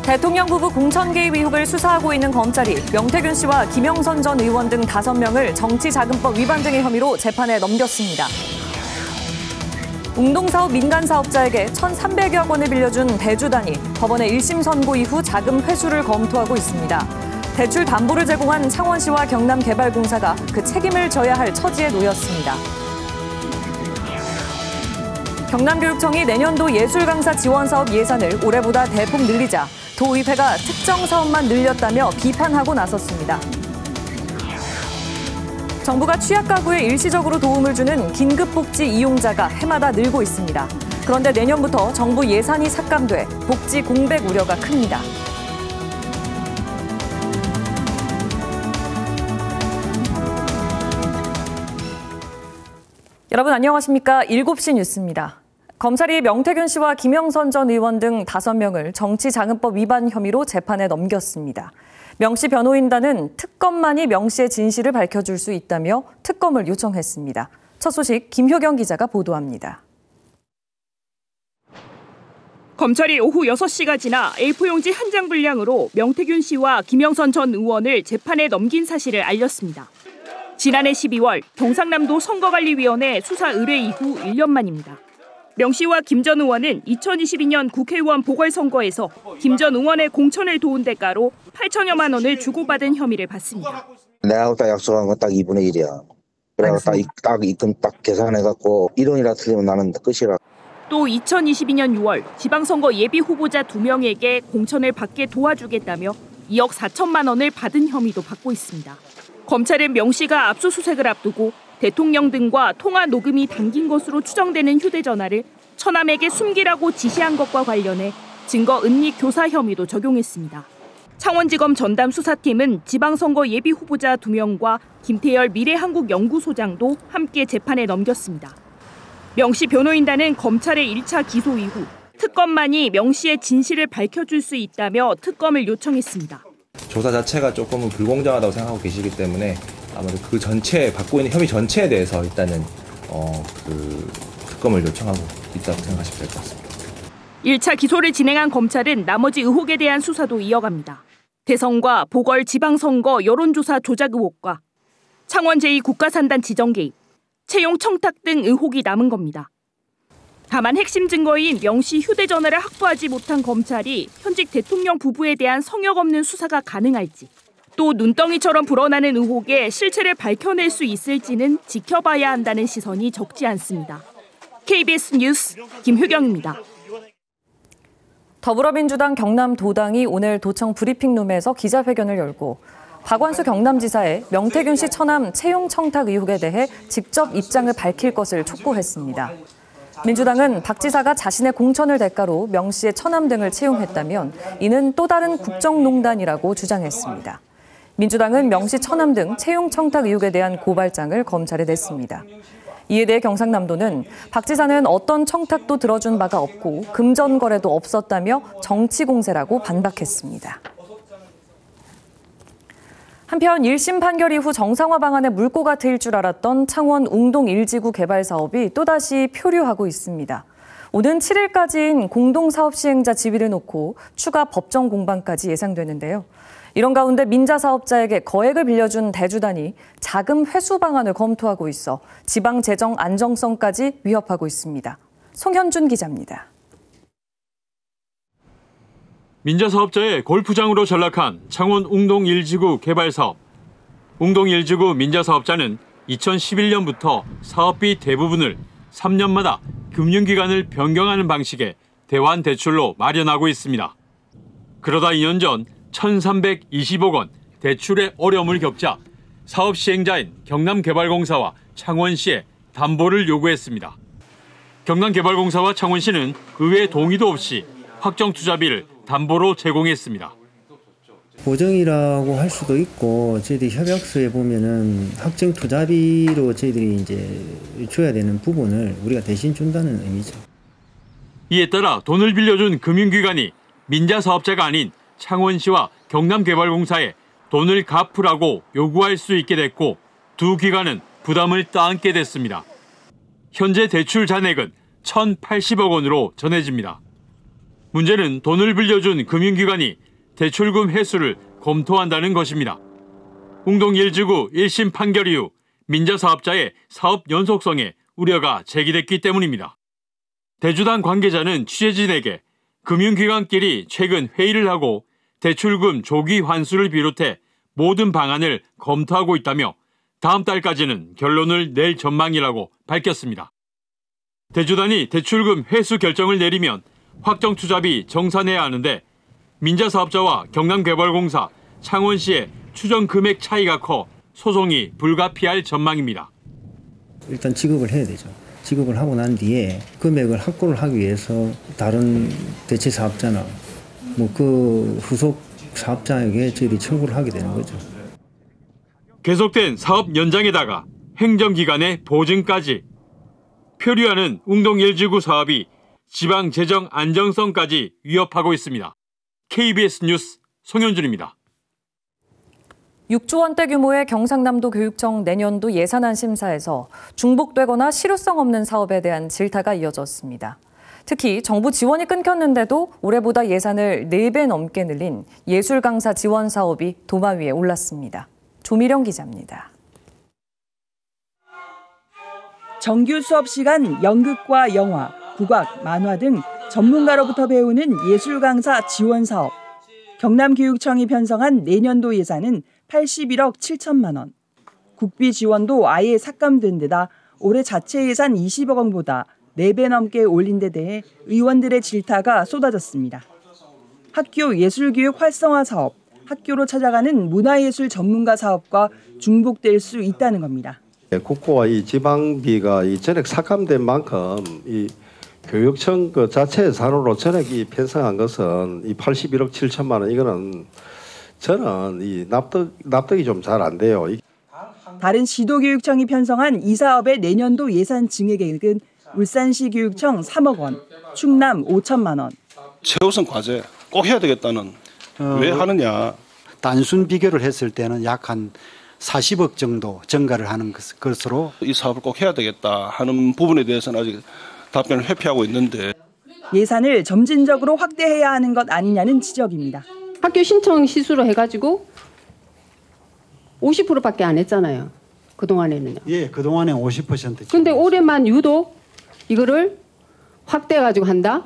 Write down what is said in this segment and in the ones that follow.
대통령 부부 공천 개입 의혹을 수사하고 있는 검찰이 명태균 씨와 김영선 전 의원 등 5명을 정치자금법 위반 등의 혐의로 재판에 넘겼습니다. 웅동사업 민간사업자에게 1,300여 원을 빌려준 대주단이 법원의 1심 선고 이후 자금 회수를 검토하고 있습니다. 대출 담보를 제공한 창원시와 경남개발공사가 그 책임을 져야 할 처지에 놓였습니다. 경남교육청이 내년도 예술강사 지원사업 예산을 올해보다 대폭 늘리자 도의회가 특정 사업만 늘렸다며 비판하고 나섰습니다. 정부가 취약가구에 일시적으로 도움을 주는 긴급복지 이용자가 해마다 늘고 있습니다. 그런데 내년부터 정부 예산이 삭감돼 복지 공백 우려가 큽니다. 여러분 안녕하십니까? 7시 뉴스입니다. 검찰이 명태균 씨와 김영선 전 의원 등 5명을 정치자금법 위반 혐의로 재판에 넘겼습니다. 명 씨 변호인단은 특검만이 명 씨의 진실을 밝혀줄 수 있다며 특검을 요청했습니다. 첫 소식 김효경 기자가 보도합니다. 검찰이 오후 6시가 지나 A4용지 한 장 분량으로 명태균 씨와 김영선 전 의원을 재판에 넘긴 사실을 알렸습니다. 지난해 12월 경상남도 선거관리위원회 수사 의뢰 이후 1년 만입니다. 명 씨와 김 전 의원은 2022년 국회의원 보궐선거에서 김 전 의원의 공천을 도운 대가로 8천여만 원을 주고받은 혐의를 받습니다. 내가 딱 약속한 건 딱 2분의 1이야. 그래서 딱 입금 딱 계산해갖고 1원이라 틀리면 나는 끝이라. 또 2022년 6월 지방선거 예비 후보자 2명에게 공천을 받게 도와주겠다며 2억 4천만 원을 받은 혐의도 받고 있습니다. 검찰은 명 씨가 압수수색을 앞두고 대통령 등과 통화 녹음이 담긴 것으로 추정되는 휴대전화를 처남에게 숨기라고 지시한 것과 관련해 증거 은닉 교사 혐의도 적용했습니다. 창원지검 전담 수사팀은 지방선거 예비 후보자 2명과 김태열 미래한국연구소장도 함께 재판에 넘겼습니다. 명 씨 변호인단은 검찰의 1차 기소 이후 특검만이 명 씨의 진실을 밝혀줄 수 있다며 특검을 요청했습니다. 조사 자체가 조금은 불공정하다고 생각하고 계시기 때문에 아무래도 그 전체 받고 있는 혐의 전체에 대해서 일단은 그 특검을 요청하고 있다고 생각하시면 될 것 같습니다. 1차 기소를 진행한 검찰은 나머지 의혹에 대한 수사도 이어갑니다. 대선과 보궐 지방선거 여론조사 조작 의혹과 창원 제2국가산단 지정 개입, 채용 청탁 등 의혹이 남은 겁니다. 다만 핵심 증거인 명 씨 휴대전화를 확보하지 못한 검찰이 현직 대통령 부부에 대한 성역 없는 수사가 가능할지, 또 눈덩이처럼 불어나는 의혹의 실체를 밝혀낼 수 있을지는 지켜봐야 한다는 시선이 적지 않습니다. KBS 뉴스 김효경입니다. 더불어민주당 경남도당이 오늘 도청 브리핑룸에서 기자회견을 열고 박완수 경남지사의 명태균 씨 처남 채용 청탁 의혹에 대해 직접 입장을 밝힐 것을 촉구했습니다. 민주당은 박 지사가 자신의 공천을 대가로 명 씨의 처남 등을 채용했다면 이는 또 다른 국정농단이라고 주장했습니다. 민주당은 명 씨 처남 등 채용 청탁 의혹에 대한 고발장을 검찰에 냈습니다. 이에 대해 경상남도는 박 지사는 어떤 청탁도 들어준 바가 없고 금전 거래도 없었다며 정치 공세라고 반박했습니다. 한편 1심 판결 이후 정상화 방안의 물꼬가 트일 줄 알았던 창원 웅동 1지구 개발 사업이 또다시 표류하고 있습니다. 오는 7일까지인 공동사업 시행자 지위를 놓고 추가 법정 공방까지 예상되는데요. 이런 가운데 민자 사업자에게 거액을 빌려준 대주단이 자금 회수 방안을 검토하고 있어 지방 재정 안정성까지 위협하고 있습니다. 송현준 기자입니다. 민자 사업자의 골프장으로 전락한 창원 웅동 1지구 개발 사업. 웅동 1지구 민자 사업자는 2011년부터 사업비 대부분을 3년마다 금융기관을 변경하는 방식의 대환 대출로 마련하고 있습니다. 그러다 2년 전 1,320억 원 대출의 어려움을 겪자 사업 시행자인 경남개발공사와 창원시에 담보를 요구했습니다. 경남개발공사와 창원시는 의회 동의도 없이 확정 투자비를 담보로 제공했습니다. 보정이라고 할 수도 있고 저희들이 협약서에 보면은 확정 투자비로 저희들이 이제 줘야 되는 부분을 우리가 대신 준다는 의미죠. 이에 따라 돈을 빌려준 금융기관이 민자 사업자가 아닌 창원시와 경남개발공사에 돈을 갚으라고 요구할 수 있게 됐고 두 기관은 부담을 떠안게 됐습니다. 현재 대출 잔액은 1,080억 원으로 전해집니다. 문제는 돈을 빌려준 금융기관이 대출금 회수를 검토한다는 것입니다. 웅동 1지구 1심 판결 이후 민자사업자의 사업 연속성에 우려가 제기됐기 때문입니다. 대주당 관계자는 취재진에게 금융기관끼리 최근 회의를 하고 대출금 조기 환수를 비롯해 모든 방안을 검토하고 있다며 다음 달까지는 결론을 낼 전망이라고 밝혔습니다. 대주단이 대출금 회수 결정을 내리면 확정투자비 정산해야 하는데 민자사업자와 경남개발공사, 창원시의 추정 금액 차이가 커 소송이 불가피할 전망입니다. 일단 지급을 해야 되죠. 지급을 하고 난 뒤에 금액을 확보를 하기 위해서 다른 대체 사업자나 그 후속 사업자에게 저희들이 청구를 하게 되는 거죠. 계속된 사업 연장에다가 행정기관의 보증까지 표류하는 웅동 1지구 사업이 지방 재정 안정성까지 위협하고 있습니다. KBS 뉴스 송현준입니다. 6조 원대 규모의 경상남도 교육청 내년도 예산안 심사에서 중복되거나 실효성 없는 사업에 대한 질타가 이어졌습니다. 특히 정부 지원이 끊겼는데도 올해보다 예산을 4배 넘게 늘린 예술 강사 지원 사업이 도마 위에 올랐습니다. 조미령 기자입니다. 정규 수업 시간 연극과 영화, 국악, 만화 등 전문가로부터 배우는 예술 강사 지원 사업. 경남교육청이 편성한 내년도 예산은 81억 7천만 원. 국비 지원도 아예 삭감된 데다 올해 자체 예산 20억 원보다 4배 넘게 올린 데 대해 의원들의 질타가 쏟아졌습니다. 학교 예술교육 활성화 사업, 학교로 찾아가는 문화예술 전문가 사업과 중복될 수 있다는 겁니다. 국고와 이 지방비가 이 전액 삭감된 만큼 이 교육청 그 자체 예산으로 전액 이 편성한 것은 이 81억 7천만 원 이거는 저는 이 납득이 좀 잘 안 돼요. 다른 시도교육청이 편성한 이 사업의 내년도 예산 증액액은 울산시 교육청 3억 원, 충남 5천만 원. 최우선 과제 꼭 해야 되겠다는 왜 하느냐. 단순 비교를 했을 때는 약 한 40억 정도 증가를 하는 것으로 이 사업을 꼭 해야 되겠다 하는 부분에 대해서는 아직 답변을 회피하고 있는데 예산을 점진적으로 확대해야 하는 것 아니냐는 지적입니다. 학교 신청 시수로 해가지고 50%밖에 안 했잖아요. 그동안에는요. 예, 그동안에 50%. 근데 올해만 유독 이거를 확대해가지고 한다?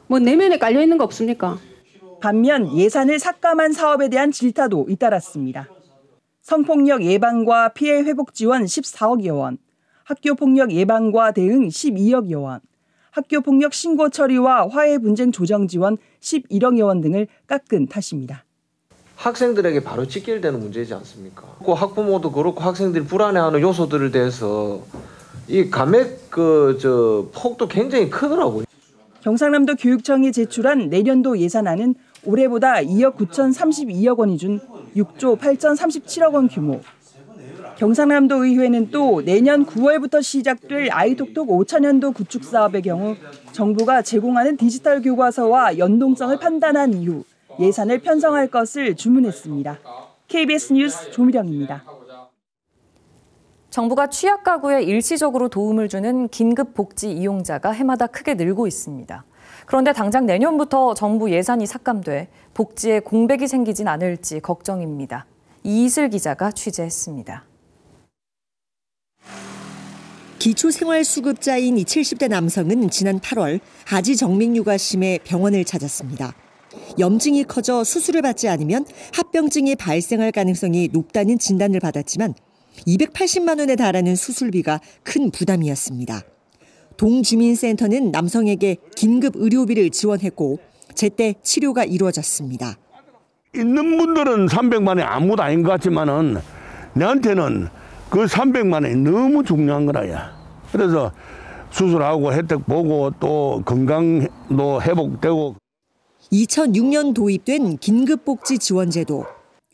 뭐 내면에 깔려 있는 거 없습니까? 반면 예산을 삭감한 사업에 대한 질타도 잇따랐습니다. 성폭력 예방과 피해 회복 지원 14억여 원, 학교폭력 예방과 대응 12억여 원, 학교폭력 신고 처리와 화해 분쟁 조정 지원 11억여 원 등을 깎은 탓입니다. 학생들에게 바로 직결되는 문제이지 않습니까? 학부모도 그렇고 학생들이 불안해하는 요소들에 대해서 이 감액 폭도 굉장히 크더라고요. 경상남도 교육청이 제출한 내년도 예산안은 올해보다 2억 9,032억 원이 준 6조 8,037억 원 규모. 경상남도 의회는 또 내년 9월부터 시작될 아이톡톡 5천년도 구축 사업의 경우 정부가 제공하는 디지털 교과서와 연동성을 판단한 이후 예산을 편성할 것을 주문했습니다. KBS 뉴스 조미령입니다. 정부가 취약 가구에 일시적으로 도움을 주는 긴급 복지 이용자가 해마다 크게 늘고 있습니다. 그런데 당장 내년부터 정부 예산이 삭감돼 복지에 공백이 생기진 않을지 걱정입니다. 이이슬 기자가 취재했습니다. 기초생활수급자인 이 70대 남성은 지난 8월 하지 정맥류가 심해 병원을 찾았습니다. 염증이 커져 수술을 받지 않으면 합병증이 발생할 가능성이 높다는 진단을 받았지만 280만 원에 달하는 수술비가 큰 부담이었습니다. 동주민센터는 남성에게 긴급 의료비를 지원했고 제때 치료가 이루어졌습니다. 있는 분들은 300만 원이 아무것도 아닌 것 같지만은 내한테는 그 300만 원이 너무 중요한 거라야. 그래서 수술하고 혜택 보고 또 건강도 회복되고. 2006년 도입된 긴급복지지원제도.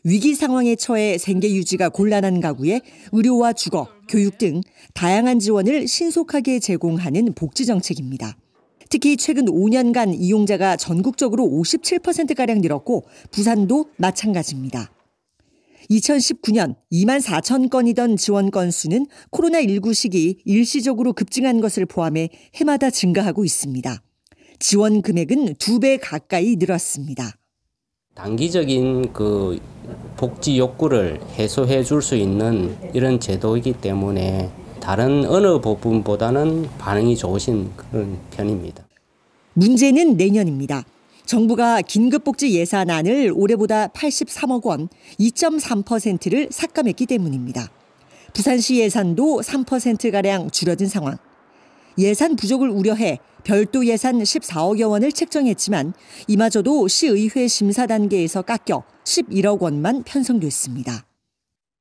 위기 상황에 처해 생계 유지가 곤란한 가구에 의료와 주거, 교육 등 다양한 지원을 신속하게 제공하는 복지정책입니다. 특히 최근 5년간 이용자가 전국적으로 57%가량 늘었고 부산도 마찬가지입니다. 2019년 2만 4천 건이던 지원 건수는 코로나19 시기 일시적으로 급증한 것을 포함해 해마다 증가하고 있습니다. 지원 금액은 2배 가까이 늘었습니다. 단기적인 그 복지 욕구를 해소해 줄 수 있는 이런 제도이기 때문에 다른 어느 부분보다는 반응이 좋으신 그런 편입니다. 문제는 내년입니다. 정부가 긴급복지 예산안을 올해보다 83억 원, 2.3%를 삭감했기 때문입니다. 부산시 예산도 3%가량 줄어든 상황. 예산 부족을 우려해 별도 예산 14억여 원을 책정했지만 이마저도 시의회 심사 단계에서 깎여 11억 원만 편성됐습니다.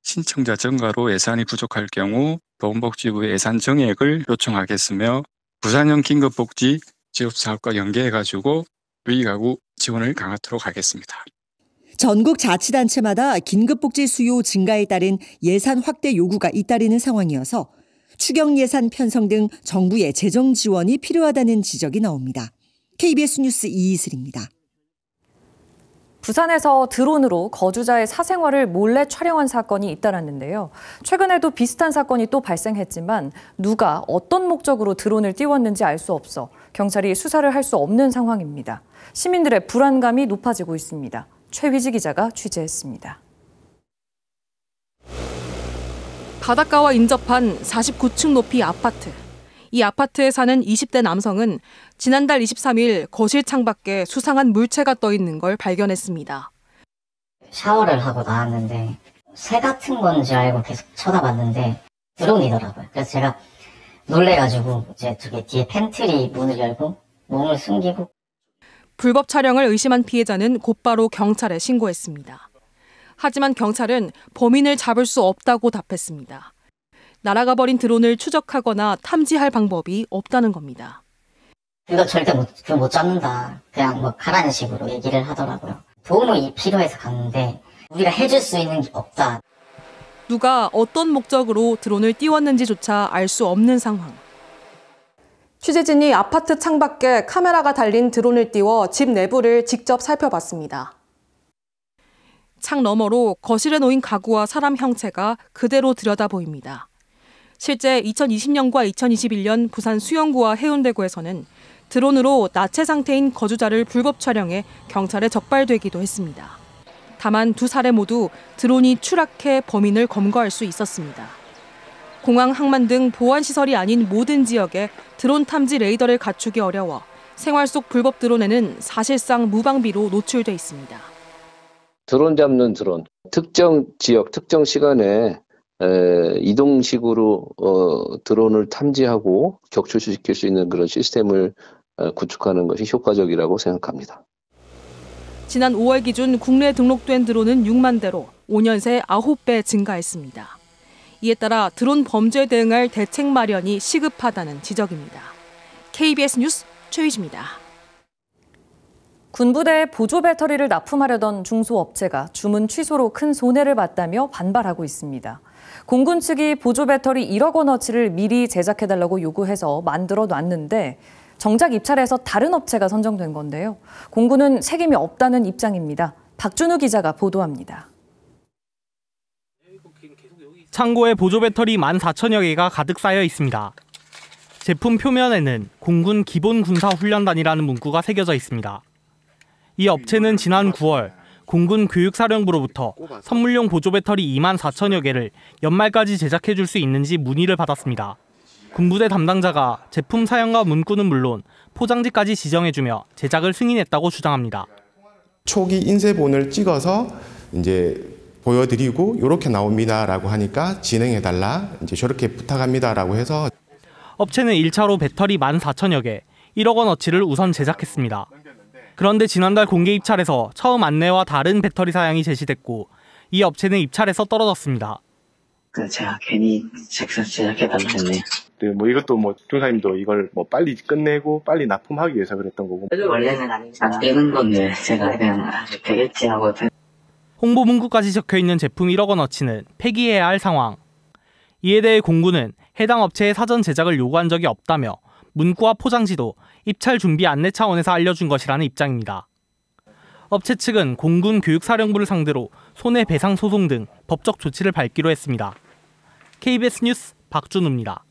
신청자 증가로 예산이 부족할 경우 보건복지부 예산 정액을 요청하겠으며 부산형 긴급복지 지급사업과 연계해가지고 유의가구 지원을 강화하도록 하겠습니다. 전국 자치단체마다 긴급복지 수요 증가에 따른 예산 확대 요구가 잇따르는 상황이어서 추경 예산 편성 등 정부의 재정 지원이 필요하다는 지적이 나옵니다. KBS 뉴스 이이슬입니다. 부산에서 드론으로 거주자의 사생활을 몰래 촬영한 사건이 잇따랐는데요. 최근에도 비슷한 사건이 또 발생했지만 누가 어떤 목적으로 드론을 띄웠는지 알 수 없어 경찰이 수사를 할 수 없는 상황입니다. 시민들의 불안감이 높아지고 있습니다. 최휘지 기자가 취재했습니다. 바닷가와 인접한 49층 높이 아파트. 이 아파트에 사는 20대 남성은 지난달 23일 거실 창밖에 수상한 물체가 떠 있는 걸 발견했습니다. 샤워를 하고 나왔는데 새 같은 건지 알고 계속 쳐다봤는데 드론이더라고요. 그래서 제가 놀래가지고 이제 저기 뒤에 팬트리 문을 열고 몸을 숨기고. 불법 촬영을 의심한 피해자는 곧바로 경찰에 신고했습니다. 하지만 경찰은 범인을 잡을 수 없다고 답했습니다. 날아가 버린 드론을 추적하거나 탐지할 방법이 없다는 겁니다. 그거 절대 못 잡는다. 그냥 뭐 가라는 식으로 얘기를 하더라고요. 도움이 필요해서 갔는데 우리가 해줄 수 있는 게 없다. 누가 어떤 목적으로 드론을 띄웠는지조차 알 수 없는 상황. 취재진이 아파트 창밖에 카메라가 달린 드론을 띄워 집 내부를 직접 살펴봤습니다. 창 너머로 거실에 놓인 가구와 사람 형체가 그대로 들여다 보입니다. 실제 2020년과 2021년 부산 수영구와 해운대구에서는 드론으로 나체 상태인 거주자를 불법 촬영해 경찰에 적발되기도 했습니다. 다만 두 사례 모두 드론이 추락해 범인을 검거할 수 있었습니다. 공항, 항만 등 보안시설이 아닌 모든 지역에 드론 탐지 레이더를 갖추기 어려워 생활 속 불법 드론에는 사실상 무방비로 노출돼 있습니다. 드론 잡는 드론, 특정 지역, 특정 시간에 이동식으로 드론을 탐지하고 격추시킬 수 있는 그런 시스템을 구축하는 것이 효과적이라고 생각합니다. 지난 5월 기준 국내에 등록된 드론은 6만 대로 5년 새 9배 증가했습니다. 이에 따라 드론 범죄에 대응할 대책 마련이 시급하다는 지적입니다. KBS 뉴스 최휘지입니다. 군부대에 보조 배터리를 납품하려던 중소업체가 주문 취소로 큰 손해를 봤다며 반발하고 있습니다. 공군 측이 보조 배터리 1억 원어치를 미리 제작해달라고 요구해서 만들어 놨는데 정작 입찰에서 다른 업체가 선정된 건데요. 공군은 책임이 없다는 입장입니다. 박준우 기자가 보도합니다. 창고에 보조 배터리 14,000여 개가 가득 쌓여 있습니다. 제품 표면에는 공군 기본군사훈련단이라는 문구가 새겨져 있습니다. 이 업체는 지난 9월 공군 교육사령부로부터 선물용 보조 배터리 24,000여 개를 연말까지 제작해 줄 수 있는지 문의를 받았습니다. 군부대 담당자가 제품 사양과 문구는 물론 포장지까지 지정해주며 제작을 승인했다고 주장합니다. 초기 인쇄본을 찍어서 이제 보여드리고 이렇게 나옵니다라고 하니까 진행해달라, 이제 저렇게 부탁합니다라고 해서 업체는 1차로 배터리 14,000여 개, 1억 원어치를 우선 제작했습니다. 그런데 지난달 공개 입찰에서 처음 안내와 다른 배터리 사양이 제시됐고 이 업체는 입찰에서 떨어졌습니다. 제가 괜히 제작해달라고 했네요. 뭐 이것도 뭐 중사님도 이걸 뭐 빨리 끝내고 빨리 납품하기 위해서 그랬던 거고. 원래는 안 되는 건데 제가 그냥 되겠지 하고. 홍보 문구까지 적혀 있는 제품 1억 원어치는 폐기해야 할 상황. 이에 대해 공군은 해당 업체의 사전 제작을 요구한 적이 없다며 문구와 포장지도 입찰 준비 안내 차원에서 알려준 것이라는 입장입니다. 업체 측은 공군 교육사령부를 상대로 손해배상 소송 등 법적 조치를 밟기로 했습니다. KBS 뉴스 박준우입니다.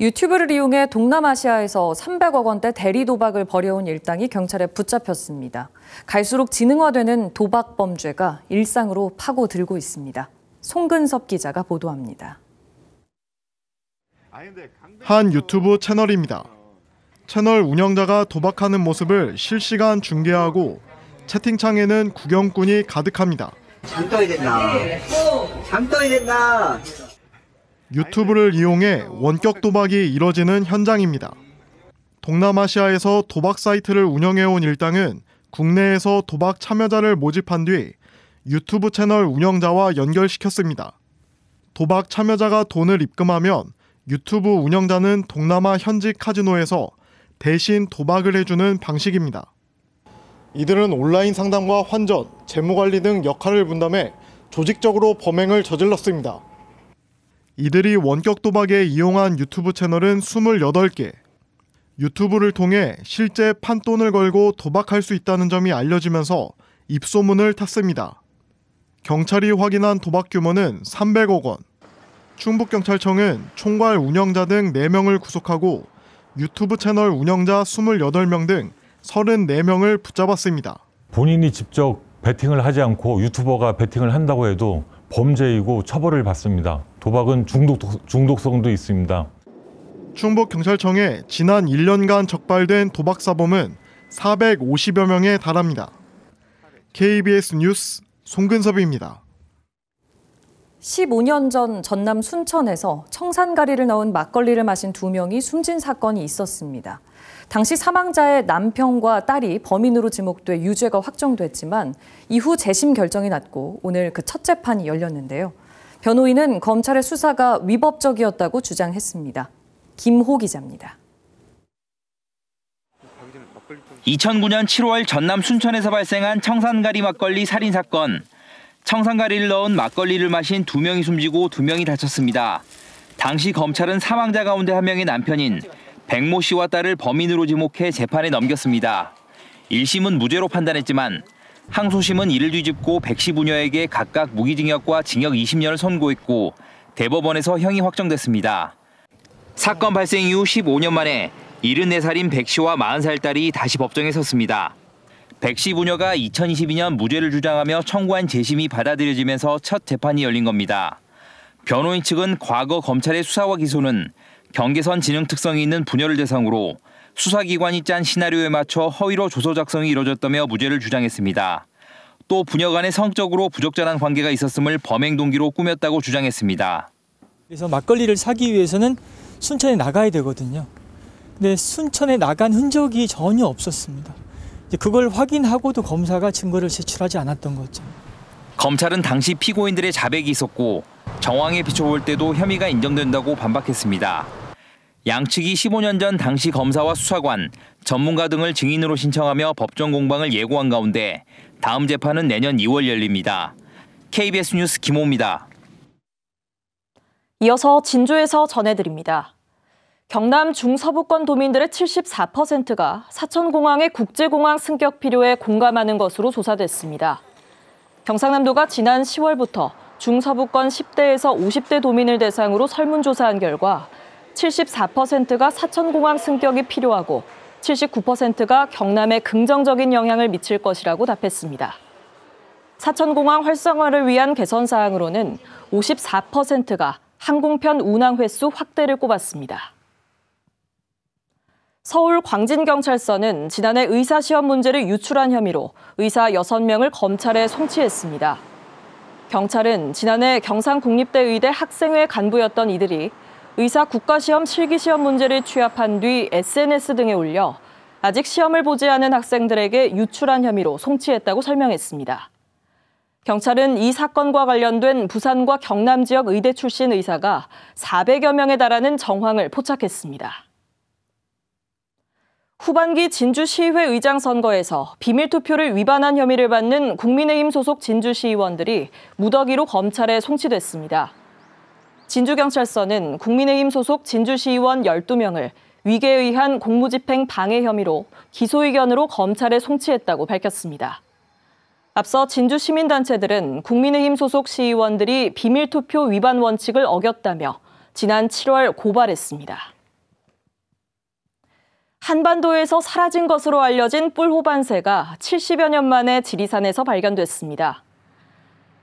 유튜브를 이용해 동남아시아에서 300억 원대 대리 도박을 벌여온 일당이 경찰에 붙잡혔습니다. 갈수록 지능화되는 도박 범죄가 일상으로 파고들고 있습니다. 송근섭 기자가 보도합니다. 한 유튜브 채널입니다. 채널 운영자가 도박하는 모습을 실시간 중계하고 채팅창에는 구경꾼이 가득합니다. 장 떠야 된다. 장 떠야 된다. 유튜브를 이용해 원격 도박이 이뤄지는 현장입니다. 동남아시아에서 도박 사이트를 운영해온 일당은 국내에서 도박 참여자를 모집한 뒤 유튜브 채널 운영자와 연결시켰습니다. 도박 참여자가 돈을 입금하면 유튜브 운영자는 동남아 현지 카지노에서 대신 도박을 해주는 방식입니다. 이들은 온라인 상담과 환전, 재무관리 등 역할을 분담해 조직적으로 범행을 저질렀습니다. 이들이 원격 도박에 이용한 유튜브 채널은 28개. 유튜브를 통해 실제 판돈을 걸고 도박할 수 있다는 점이 알려지면서 입소문을 탔습니다. 경찰이 확인한 도박 규모는 300억 원. 충북경찰청은 총괄 운영자 등 4명을 구속하고 유튜브 채널 운영자 28명 등 34명을 붙잡았습니다. 본인이 직접 베팅을 하지 않고 유튜버가 베팅을 한다고 해도 범죄이고 처벌을 받습니다. 도박은 중독성도 있습니다. 충북경찰청에 지난 1년간 적발된 도박 사범은 450여 명에 달합니다. KBS 뉴스 송근섭입니다. 15년 전 전남 순천에서 청산가리를 넣은 막걸리를 마신 2명이 숨진 사건이 있었습니다. 당시 사망자의 남편과 딸이 범인으로 지목돼 유죄가 확정됐지만 이후 재심 결정이 났고 오늘 그 첫 재판이 열렸는데요. 변호인은 검찰의 수사가 위법적이었다고 주장했습니다. 김호 기자입니다. 2009년 7월 전남 순천에서 발생한 청산가리 막걸리 살인 사건. 청산가리를 넣은 막걸리를 마신 2명이 숨지고 2명이 다쳤습니다. 당시 검찰은 사망자 가운데 1명의 남편인 백모 씨와 딸을 범인으로 지목해 재판에 넘겼습니다. 1심은 무죄로 판단했지만 항소심은 이를 뒤집고 백 씨 부녀에게 각각 무기징역과 징역 20년을 선고했고 대법원에서 형이 확정됐습니다. 사건 발생 이후 15년 만에 74살인 백 씨와 40살 딸이 다시 법정에 섰습니다. 백 씨 부녀가 2022년 무죄를 주장하며 청구한 재심이 받아들여지면서 첫 재판이 열린 겁니다. 변호인 측은 과거 검찰의 수사와 기소는 경계선 지능 특성이 있는 부녀를 대상으로 수사기관이 짠 시나리오에 맞춰 허위로 조서 작성이 이뤄졌다며 무죄를 주장했습니다. 또 부녀 간에 성적으로 부적절한 관계가 있었음을 범행 동기로 꾸몄다고 주장했습니다. 그래서 막걸리를 사기 위해서는 순천에 나가야 되거든요. 근데 순천에 나간 흔적이 전혀 없었습니다. 그걸 확인하고도 검사가 증거를 제출하지 않았던 거죠. 검찰은 당시 피고인들의 자백이 있었고 정황에 비춰볼 때도 혐의가 인정된다고 반박했습니다. 양측이 15년 전 당시 검사와 수사관, 전문가 등을 증인으로 신청하며 법정 공방을 예고한 가운데 다음 재판은 내년 2월 열립니다. KBS 뉴스 김호입니다. 이어서 진주에서 전해드립니다. 경남 중서부권 도민들의 74%가 사천공항의 국제공항 승격 필요에 공감하는 것으로 조사됐습니다. 경상남도가 지난 10월부터 중서부권 10대에서 50대 도민을 대상으로 설문조사한 결과 74%가 사천공항 승격이 필요하고 79%가 경남에 긍정적인 영향을 미칠 것이라고 답했습니다. 사천공항 활성화를 위한 개선 사항으로는 54%가 항공편 운항 횟수 확대를 꼽았습니다. 서울 광진경찰서는 지난해 의사시험 문제를 유출한 혐의로 의사 6명을 검찰에 송치했습니다. 경찰은 지난해 경상국립대의대 학생회 간부였던 이들이 의사 국가시험 실기시험 문제를 취합한 뒤 SNS 등에 올려 아직 시험을 보지 않은 학생들에게 유출한 혐의로 송치했다고 설명했습니다. 경찰은 이 사건과 관련된 부산과 경남 지역 의대 출신 의사가 400여 명에 달하는 정황을 포착했습니다. 후반기 진주시의회 의장 선거에서 비밀투표를 위반한 혐의를 받는 국민의힘 소속 진주시의원들이 무더기로 검찰에 송치됐습니다. 진주경찰서는 국민의힘 소속 진주시의원 12명을 위계에 의한 공무집행 방해 혐의로 기소 의견으로 검찰에 송치했다고 밝혔습니다. 앞서 진주시민단체들은 국민의힘 소속 시의원들이 비밀투표 위반 원칙을 어겼다며 지난 7월 고발했습니다. 한반도에서 사라진 것으로 알려진 뿔호반새가 70여 년 만에 지리산에서 발견됐습니다.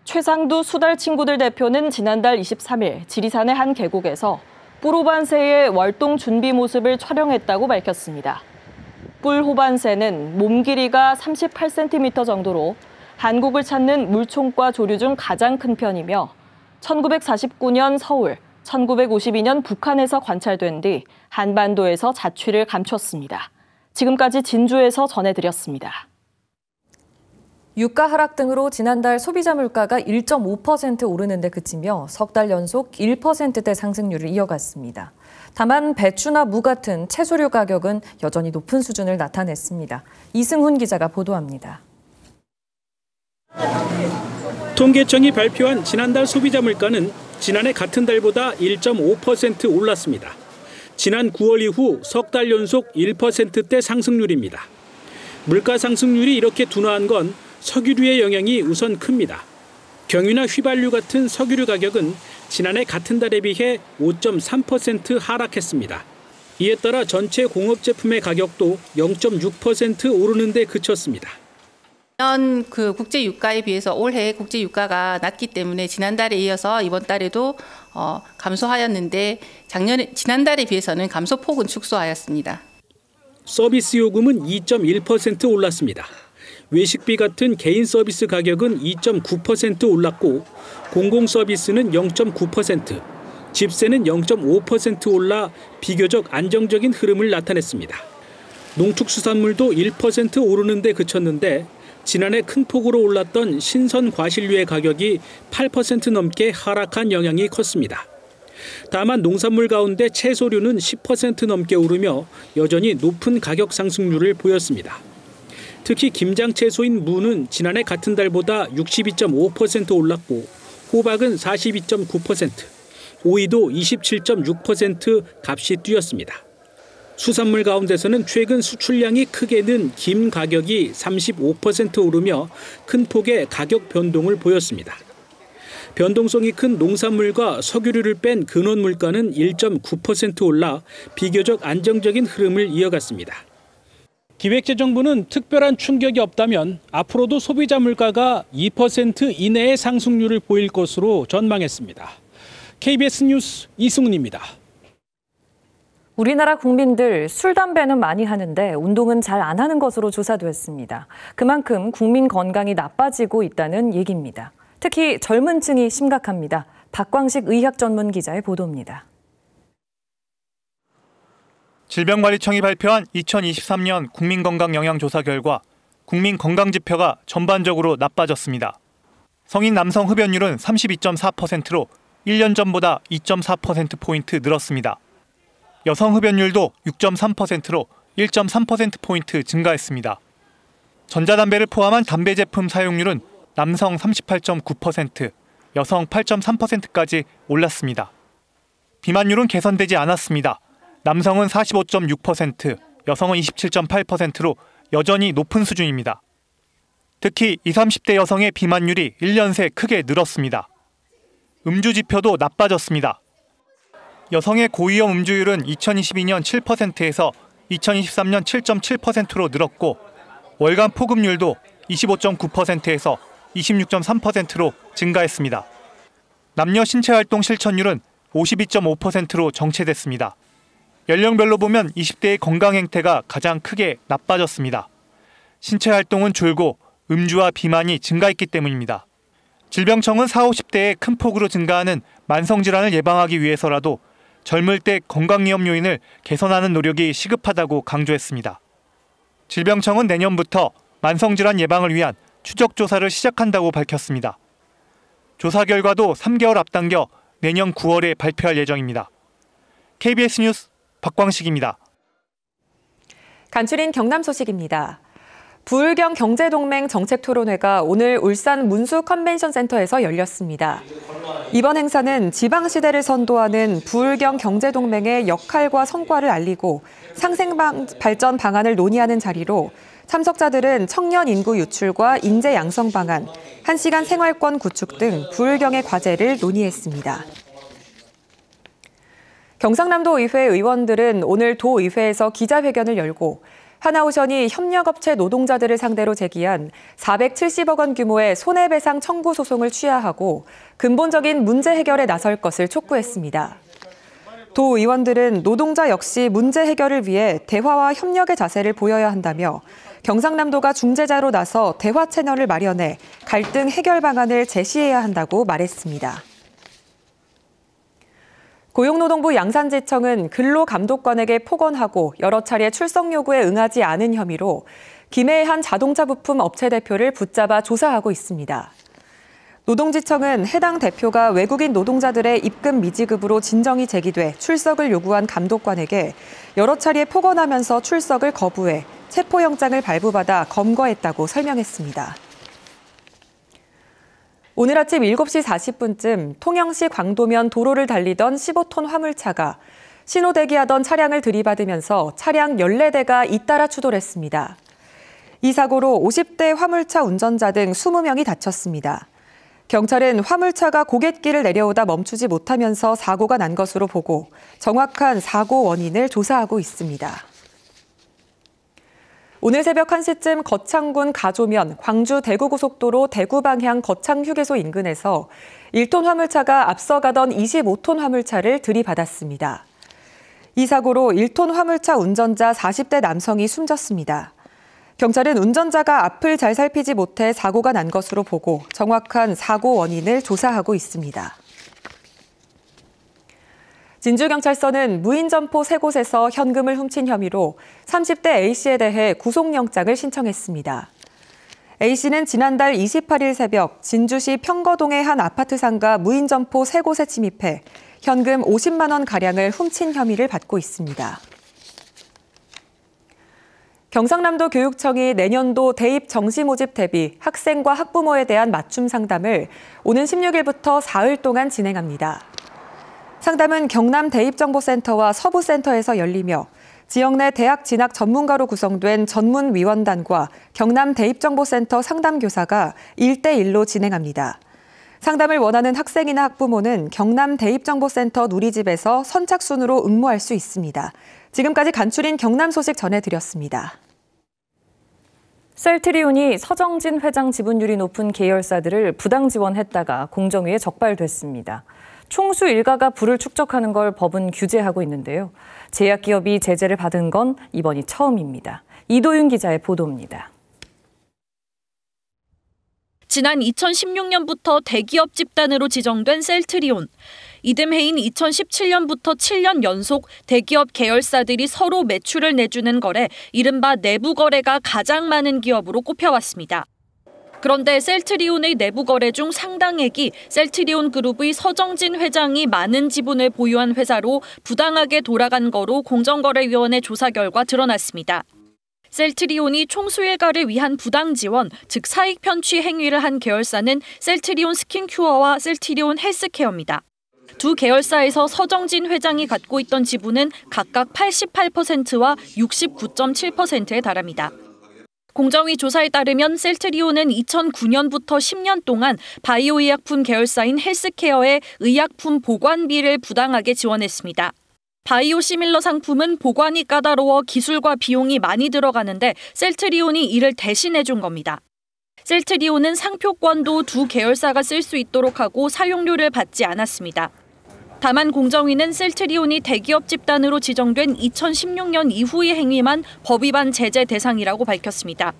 최상두 수달 친구들 대표는 지난달 23일 지리산의 한 계곡에서 뿔호반새의 월동 준비 모습을 촬영했다고 밝혔습니다. 뿔호반새는 몸 길이가 38cm 정도로 한국을 찾는 물총과 조류 중 가장 큰 편이며 1949년 서울, 1952년 북한에서 관찰된 뒤 한반도에서 자취를 감췄습니다. 지금까지 진주에서 전해드렸습니다. 유가 하락 등으로 지난달 소비자 물가가 1.5% 오르는 데 그치며 석 달 연속 1%대 상승률을 이어갔습니다. 다만 배추나 무 같은 채소류 가격은 여전히 높은 수준을 나타냈습니다. 이승훈 기자가 보도합니다. 통계청이 발표한 지난달 소비자 물가는 지난해 같은 달보다 1.5% 올랐습니다. 지난 9월 이후 석 달 연속 1%대 상승률입니다. 물가 상승률이 이렇게 둔화한 건 석유류의 영향이 우선 큽니다. 경유나 휘발유 같은 석유류 가격은 지난해 같은 달에 비해 5.3% 하락했습니다. 이에 따라 전체 공업 제품의 가격도 0.6% 오르는 데 그쳤습니다. 작년 국제 유가에 비해서 올해 국제 유가가 낮기 때문에 지난달에 이어서 이번 달에도 감소하였는데 지난달에 비해서는 감소폭은 축소하였습니다. 서비스 요금은 2.1% 올랐습니다. 외식비 같은 개인 서비스 가격은 2.9% 올랐고 공공 서비스는 0.9%, 집세는 0.5% 올라 비교적 안정적인 흐름을 나타냈습니다. 농축수산물도 1% 오르는 데 그쳤는데 지난해 큰 폭으로 올랐던 신선 과실류의 가격이 8% 넘게 하락한 영향이 컸습니다. 다만 농산물 가운데 채소류는 10% 넘게 오르며 여전히 높은 가격 상승률을 보였습니다. 특히 김장 채소인 무는 지난해 같은 달보다 62.5% 올랐고 호박은 42.9%, 오이도 27.6% 값이 뛰었습니다. 수산물 가운데서는 최근 수출량이 크게 는 김 가격이 35% 오르며 큰 폭의 가격 변동을 보였습니다. 변동성이 큰 농산물과 석유류를 뺀 근원 물가는 1.9% 올라 비교적 안정적인 흐름을 이어갔습니다. 기획재정부는 특별한 충격이 없다면 앞으로도 소비자 물가가 2% 이내의 상승률을 보일 것으로 전망했습니다. KBS 뉴스 이승훈입니다. 우리나라 국민들 술, 담배는 많이 하는데 운동은 잘 안 하는 것으로 조사됐습니다. 그만큼 국민 건강이 나빠지고 있다는 얘기입니다. 특히 젊은 층이 심각합니다. 박광식 의학 전문 기자의 보도입니다. 질병관리청이 발표한 2023년 국민건강영양조사 결과 국민건강지표가 전반적으로 나빠졌습니다. 성인 남성 흡연율은 32.4%로 1년 전보다 2.4%포인트 늘었습니다. 여성 흡연율도 6.3%로 1.3%포인트 증가했습니다. 전자담배를 포함한 담배 제품 사용률은 남성 38.9%, 여성 8.3%까지 올랐습니다. 비만율은 개선되지 않았습니다. 남성은 45.6%, 여성은 27.8%로 여전히 높은 수준입니다. 특히 20, 30대 여성의 비만율이 1년 새 크게 늘었습니다. 음주 지표도 나빠졌습니다. 여성의 고위험 음주율은 2022년 7%에서 2023년 7.7%로 늘었고 월간 포급률도 25.9%에서 26.3%로 증가했습니다. 남녀 신체활동 실천율은 52.5%로 정체됐습니다. 연령별로 보면 20대의 건강 행태가 가장 크게 나빠졌습니다. 신체활동은 줄고 음주와 비만이 증가했기 때문입니다. 질병청은 40, 50대에 큰 폭으로 증가하는 만성질환을 예방하기 위해서라도 젊을 때 건강위험 요인을 개선하는 노력이 시급하다고 강조했습니다. 질병청은 내년부터 만성질환 예방을 위한 추적조사를 시작한다고 밝혔습니다. 조사 결과도 3개월 앞당겨 내년 9월에 발표할 예정입니다. KBS 뉴스 박광식입니다. 간추린 경남 소식입니다. 부울경 경제동맹 정책토론회가 오늘 울산 문수 컨벤션센터에서 열렸습니다. 이번 행사는 지방시대를 선도하는 부울경 경제동맹의 역할과 성과를 알리고 상생발전 방안을 논의하는 자리로 참석자들은 청년 인구 유출과 인재 양성 방안, 1시간 생활권 구축 등 부울경의 과제를 논의했습니다. 경상남도 의회 의원들은 오늘 도의회에서 기자회견을 열고 하나오션이 협력업체 노동자들을 상대로 제기한 470억 원 규모의 손해배상 청구 소송을 취하하고 근본적인 문제 해결에 나설 것을 촉구했습니다. 도 의원들은 노동자 역시 문제 해결을 위해 대화와 협력의 자세를 보여야 한다며 경상남도가 중재자로 나서 대화 채널을 마련해 갈등 해결 방안을 제시해야 한다고 말했습니다. 고용노동부 양산지청은 근로감독관에게 폭언하고 여러 차례 출석 요구에 응하지 않은 혐의로 김해의 한 자동차 부품 업체 대표를 붙잡아 조사하고 있습니다. 노동지청은 해당 대표가 외국인 노동자들의 입금 미지급으로 진정이 제기돼 출석을 요구한 감독관에게 여러 차례 폭언하면서 출석을 거부해 체포영장을 발부받아 검거했다고 설명했습니다. 오늘 아침 7시 40분쯤 통영시 광도면 도로를 달리던 15톤 화물차가 신호 대기하던 차량을 들이받으면서 차량 14대가 잇따라 추돌했습니다. 이 사고로 50대 화물차 운전자 등 20명이 다쳤습니다. 경찰은 화물차가 고갯길을 내려오다 멈추지 못하면서 사고가 난 것으로 보고 정확한 사고 원인을 조사하고 있습니다. 오늘 새벽 1시쯤 거창군 가조면 광주 대구고속도로 대구 방향 거창휴게소 인근에서 1톤 화물차가 앞서가던 25톤 화물차를 들이받았습니다. 이 사고로 1톤 화물차 운전자 40대 남성이 숨졌습니다. 경찰은 운전자가 앞을 잘 살피지 못해 사고가 난 것으로 보고 정확한 사고 원인을 조사하고 있습니다. 진주경찰서는 무인점포 3곳에서 현금을 훔친 혐의로 30대 A씨에 대해 구속영장을 신청했습니다. A씨는 지난달 28일 새벽 진주시 평거동의 한 아파트 상가 무인점포 3곳에 침입해 현금 50만 원가량을 훔친 혐의를 받고 있습니다. 경상남도 교육청이 내년도 대입 정시 모집 대비 학생과 학부모에 대한 맞춤 상담을 오는 16일부터 사흘 동안 진행합니다. 상담은 경남 대입정보센터와 서부센터에서 열리며 지역 내 대학 진학 전문가로 구성된 전문위원단과 경남 대입정보센터 상담교사가 1대1로 진행합니다. 상담을 원하는 학생이나 학부모는 경남 대입정보센터 누리집에서 선착순으로 응모할 수 있습니다. 지금까지 간추린 경남 소식 전해드렸습니다. 셀트리온이 서정진 회장 지분율이 높은 계열사들을 부당 지원했다가 공정위에 적발됐습니다. 총수 일가가 부를 축적하는 걸 법은 규제하고 있는데요. 제약기업이 제재를 받은 건 이번이 처음입니다. 이도윤 기자의 보도입니다. 지난 2016년부터 대기업 집단으로 지정된 셀트리온. 이듬해인 2017년부터 7년 연속 대기업 계열사들이 서로 매출을 내주는 거래, 이른바 내부 거래가 가장 많은 기업으로 꼽혀왔습니다. 그런데 셀트리온의 내부 거래 중 상당액이 셀트리온 그룹의 서정진 회장이 많은 지분을 보유한 회사로 부당하게 돌아간 거로 공정거래위원회 조사 결과 드러났습니다. 셀트리온이 총수 일가를 위한 부당 지원, 즉 사익 편취 행위를 한 계열사는 셀트리온 스킨큐어와 셀트리온 헬스케어입니다. 두 계열사에서 서정진 회장이 갖고 있던 지분은 각각 88%와 69.7%에 달합니다. 공정위 조사에 따르면 셀트리온은 2009년부터 10년 동안 바이오 의약품 계열사인 헬스케어의 의약품 보관비를 부당하게 지원했습니다. 바이오 시밀러 상품은 보관이 까다로워 기술과 비용이 많이 들어가는데 셀트리온이 이를 대신해 준 겁니다. 셀트리온은 상표권도 두 계열사가 쓸 수 있도록 하고 사용료를 받지 않았습니다. 다만 공정위는 셀트리온이 대기업 집단으로 지정된 2016년 이후의 행위만 법 위반 제재 대상이라고 밝혔습니다.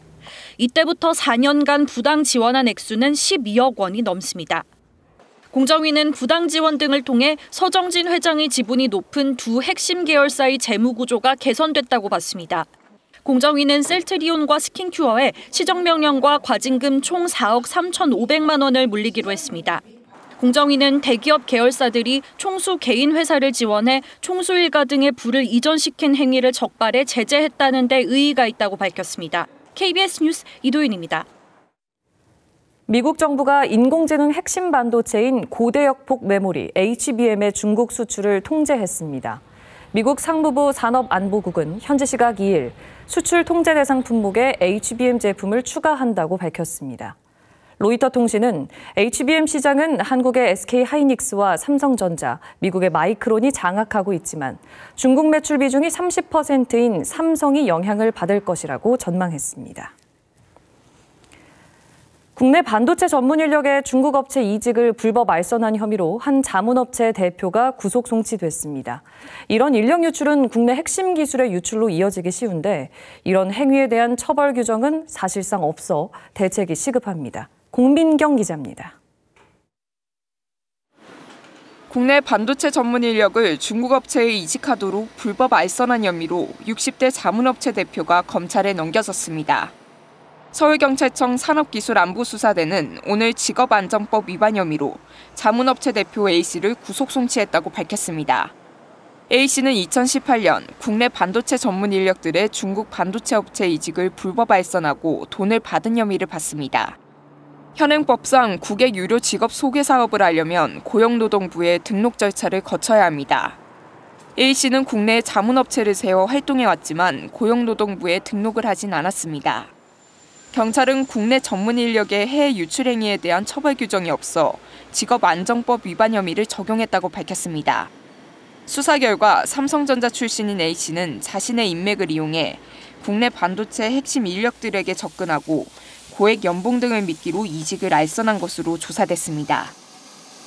이때부터 4년간 부당 지원한 액수는 12억 원이 넘습니다. 공정위는 부당 지원 등을 통해 서정진 회장의 지분이 높은 두 핵심 계열사의 재무 구조가 개선됐다고 봤습니다. 공정위는 셀트리온과 스킨큐어에 시정명령과 과징금 총 4억 3,500만 원을 물리기로 했습니다. 공정위는 대기업 계열사들이 총수 개인 회사를 지원해 총수 일가 등의 부를 이전시킨 행위를 적발해 제재했다는 데 의의가 있다고 밝혔습니다. KBS 뉴스 이도윤입니다. 미국 정부가 인공지능 핵심 반도체인 고대역폭 메모리 HBM의 중국 수출을 통제했습니다. 미국 상무부 산업안보국은 현지 시각 2일 수출 통제 대상 품목에 HBM 제품을 추가한다고 밝혔습니다. 로이터 통신은 HBM 시장은 한국의 SK하이닉스와 삼성전자, 미국의 마이크론이 장악하고 있지만 중국 매출 비중이 30%인 삼성이 영향을 받을 것이라고 전망했습니다. 국내 반도체 전문 인력의 중국 업체 이직을 불법 알선한 혐의로 한 자문업체 대표가 구속 송치됐습니다. 이런 인력 유출은 국내 핵심 기술의 유출로 이어지기 쉬운데 이런 행위에 대한 처벌 규정은 사실상 없어 대책이 시급합니다. 공민경 기자입니다. 국내 반도체 전문 인력을 중국 업체에 이직하도록 불법 알선한 혐의로 60대 자문업체 대표가 검찰에 넘겨졌습니다. 서울경찰청 산업기술안보수사대는 오늘 직업안전법 위반 혐의로 자문업체 대표 A씨를 구속 송치했다고 밝혔습니다. A씨는 2018년 국내 반도체 전문 인력들의 중국 반도체 업체 이직을 불법 알선하고 돈을 받은 혐의를 받습니다. 현행법상 국외 유료 직업 소개 사업을 하려면 고용노동부에 등록 절차를 거쳐야 합니다. A씨는 국내에 자문업체를 세워 활동해왔지만 고용노동부에 등록을 하진 않았습니다. 경찰은 국내 전문 인력의 해외 유출 행위에 대한 처벌 규정이 없어 직업안정법 위반 혐의를 적용했다고 밝혔습니다. 수사 결과 삼성전자 출신인 A씨는 자신의 인맥을 이용해 국내 반도체 핵심 인력들에게 접근하고 고액 연봉 등을 미끼로 이직을 알선한 것으로 조사됐습니다.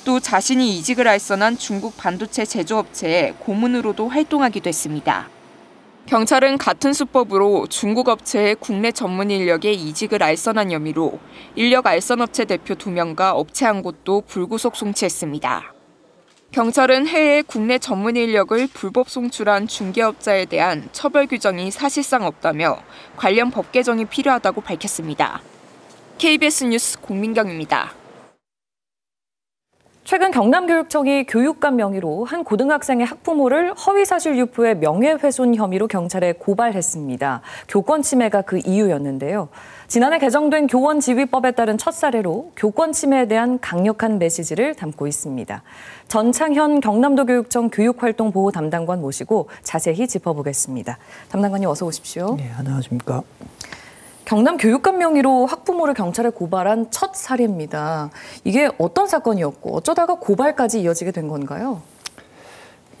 또 자신이 이직을 알선한 중국 반도체 제조업체에 고문으로도 활동하기도 했습니다. 경찰은 같은 수법으로 중국 업체의 국내 전문 인력의 이직을 알선한 혐의로 인력 알선업체 대표 2명과 업체 한 곳도 불구속 송치했습니다. 경찰은 해외 국내 전문 인력을 불법 송출한 중개업자에 대한 처벌 규정이 사실상 없다며 관련 법 개정이 필요하다고 밝혔습니다. KBS 뉴스 공민경입니다. 최근 경남교육청이 교육감 명의로 한 고등학생의 학부모를 허위사실 유포의 명예훼손 혐의로 경찰에 고발했습니다. 교권 침해가 그 이유였는데요. 지난해 개정된 교원지휘법에 따른 첫 사례로 교권 침해에 대한 강력한 메시지를 담고 있습니다. 전창현 경남도 교육청 교육활동보호 담당관 모시고 자세히 짚어보겠습니다. 담당관님 어서 오십시오. 네, 안녕하십니까. 경남 교육감 명의로 학부모를 경찰에 고발한 첫 사례입니다. 이게 어떤 사건이었고 어쩌다가 고발까지 이어지게 된 건가요?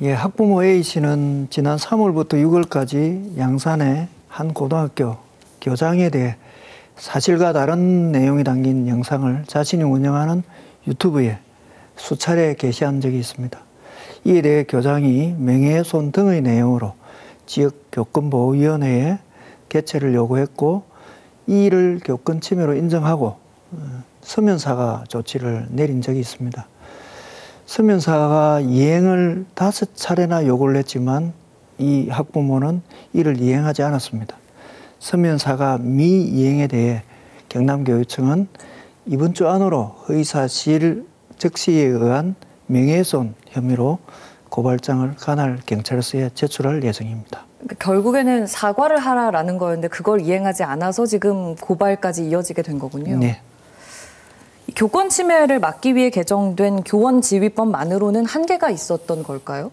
예, 학부모 A씨는 지난 3월부터 6월까지 양산의 한 고등학교 교장에 대해 사실과 다른 내용이 담긴 영상을 자신이 운영하는 유튜브에 수차례 게시한 적이 있습니다. 이에 대해 교장이 명예훼손 등의 내용으로 지역교권보호위원회에 개최를 요구했고 이 일을 교권 침해로 인정하고 서면사과 조치를 내린 적이 있습니다. 서면사가 이행을 5차례나 요구를 했지만 이 학부모는 이를 이행하지 않았습니다. 서면사과 미이행에 대해 경남교육청은 이번 주 안으로 허위사실 적시에 의한 명예훼손 혐의로 고발장을 관할 경찰서에 제출할 예정입니다. 결국에는 사과를 하라라는 거였는데 그걸 이행하지 않아서 지금 고발까지 이어지게 된 거군요. 네. 교권 침해를 막기 위해 개정된 교원지휘법만으로는 한계가 있었던 걸까요?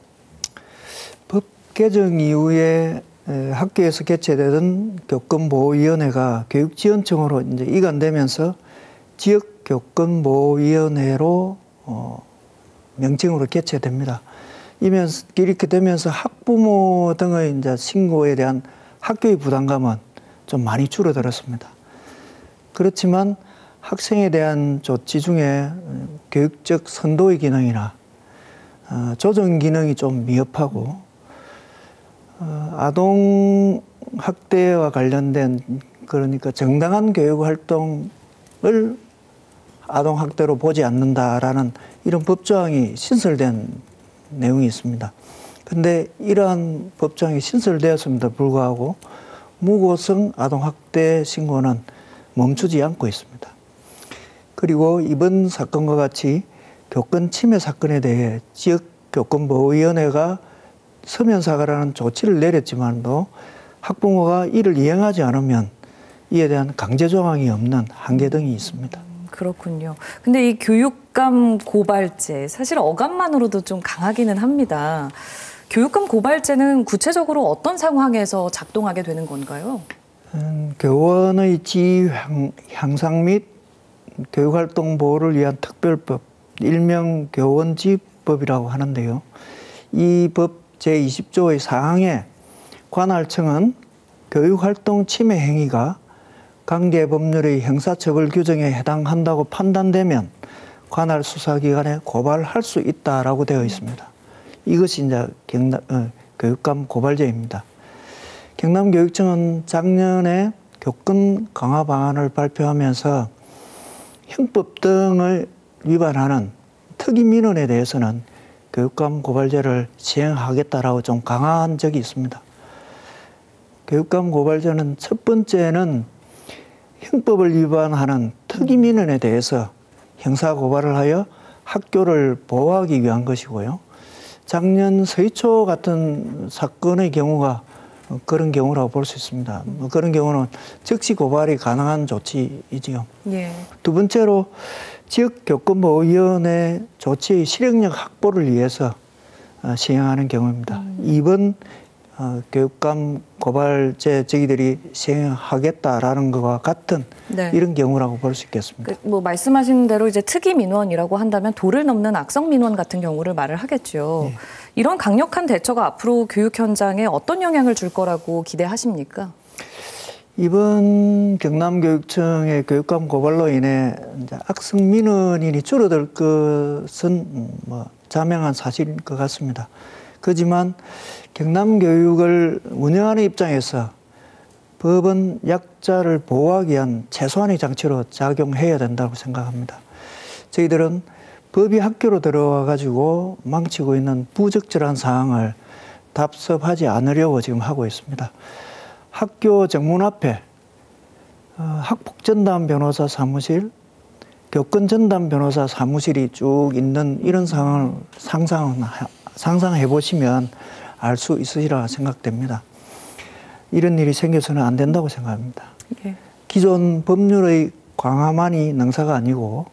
법 개정 이후에 학교에서 개최되던 교권보호위원회가 교육지원청으로 이제 이관되면서 지역교권보호위원회로 명칭으로 개최됩니다. 이렇게 되면서 학부모 등의 이제 신고에 대한 학교의 부담감은 좀 많이 줄어들었습니다. 그렇지만 학생에 대한 조치 중에 교육적 선도의 기능이나 조정 기능이 좀 미흡하고 아동 학대와 관련된 그러니까 정당한 교육 활동을 아동 학대로 보지 않는다라는 이런 법조항이 신설된 내용이 있습니다. 그런데 이러한 법정이 신설되었음에도 불구하고 무고성 아동학대 신고는 멈추지 않고 있습니다. 그리고 이번 사건과 같이 교권 침해 사건에 대해 지역교권보호위원회가 서면사과라는 조치를 내렸지만도 학부모가 이를 이행하지 않으면 이에 대한 강제 조항이 없는 한계 등이 있습니다. 그렇군요. 근데 이 교육감 고발제 사실 어감만으로도 좀 강하기는 합니다. 교육감 고발제는 구체적으로 어떤 상황에서 작동하게 되는 건가요? 교원의 지위 향상 및 교육활동 보호를 위한 특별법, 일명 교원지법이라고 하는데요. 이 법 제20조의 4항에 관할청은 교육활동 침해 행위가 관계법률의 형사처벌 규정에 해당한다고 판단되면 관할 수사기관에 고발할 수 있다라고 되어 있습니다. 이것이 이제 교육감 고발제입니다. 경남교육청은 작년에 교권 강화 방안을 발표하면서 형법 등을 위반하는 특이 민원에 대해서는 교육감 고발제를 시행하겠다라고 좀 강화한 적이 있습니다. 교육감 고발제는 첫 번째는 형법을 위반하는 특이 민원에 대해서 형사 고발을 하여 학교를 보호하기 위한 것이고요. 작년 서희초 같은 사건의 경우가 그런 경우라고 볼 수 있습니다. 그런 경우는 즉시 고발이 가능한 조치이지요. 예. 두 번째로 지역교권보호위원회 조치의 실행력 확보를 위해서 시행하는 경우입니다. 이번 교육감 고발제 저희들이 시행하겠다라는 것과 같은 네. 이런 경우라고 볼 수 있겠습니다. 뭐 말씀하신 대로 이제 특이 민원이라고 한다면 도를 넘는 악성 민원 같은 경우를 말을 하겠죠. 네. 이런 강력한 대처가 앞으로 교육 현장에 어떤 영향을 줄 거라고 기대하십니까? 이번 경남교육청의 교육감 고발로 인해 이제 악성 민원인이 줄어들 것은 뭐 자명한 사실인 것 같습니다. 그렇지만 경남교육을 운영하는 입장에서 법은 약자를 보호하기 위한 최소한의 장치로 작용해야 된다고 생각합니다. 저희들은 법이 학교로 들어와 가지고 망치고 있는 부적절한 사항을 답습하지 않으려고 지금 하고 있습니다. 학교 정문 앞에 학폭전담 변호사 사무실, 교권전담 변호사 사무실이 쭉 있는 이런 상황을 상상해 보시면 알 수 있으리라 생각됩니다. 이런 일이 생겨서는 안 된다고 생각합니다. 예. 기존 법률의 강화만이 능사가 아니고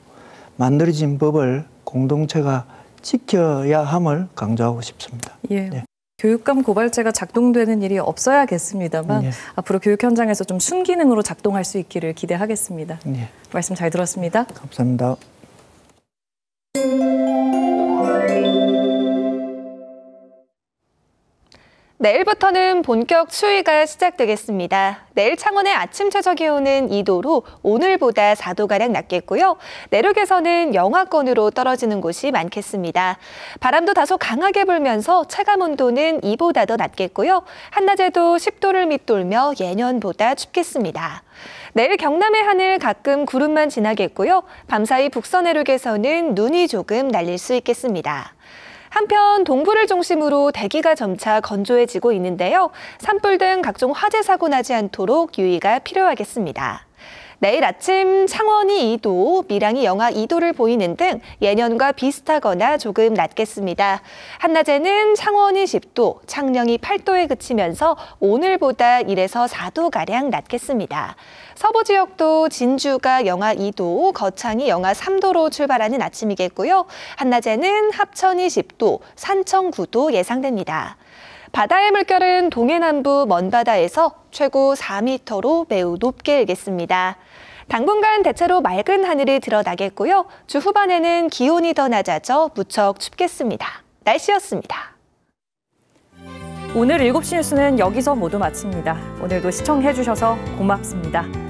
만들어진 법을 공동체가 지켜야 함을 강조하고 싶습니다. 예. 네. 교육감 고발제가 작동되는 일이 없어야겠습니다만 네. 앞으로 교육 현장에서 좀 순기능으로 작동할 수 있기를 기대하겠습니다. 네. 말씀 잘 들었습니다. 감사합니다. 내일부터는 본격 추위가 시작되겠습니다. 내일 창원의 아침 최저 기온은 2도로 오늘보다 4도가량 낮겠고요. 내륙에서는 영하권으로 떨어지는 곳이 많겠습니다. 바람도 다소 강하게 불면서 체감 온도는 이보다 더 낮겠고요. 한낮에도 10도를 밑돌며 예년보다 춥겠습니다. 내일 경남의 하늘 가끔 구름만 지나겠고요. 밤사이 북서 내륙에서는 눈이 조금 날릴 수 있겠습니다. 한편 동부를 중심으로 대기가 점차 건조해지고 있는데요. 산불 등 각종 화재 사고 나지 않도록 유의가 필요하겠습니다. 내일 아침 창원이 2도, 밀양이 영하 2도를 보이는 등 예년과 비슷하거나 조금 낮겠습니다. 한낮에는 창원이 10도, 창녕이 8도에 그치면서 오늘보다 1에서 4도가량 낮겠습니다. 서부 지역도 진주가 영하 2도, 거창이 영하 3도로 출발하는 아침이겠고요. 한낮에는 합천이 10도, 산청 9도 예상됩니다. 바다의 물결은 동해남부 먼바다에서 최고 4m로 매우 높게 일겠습니다. 당분간 대체로 맑은 하늘이 드러나겠고요. 주 후반에는 기온이 더 낮아져 무척 춥겠습니다. 날씨였습니다. 오늘 7시 뉴스는 여기서 모두 마칩니다. 오늘도 시청해주셔서 고맙습니다.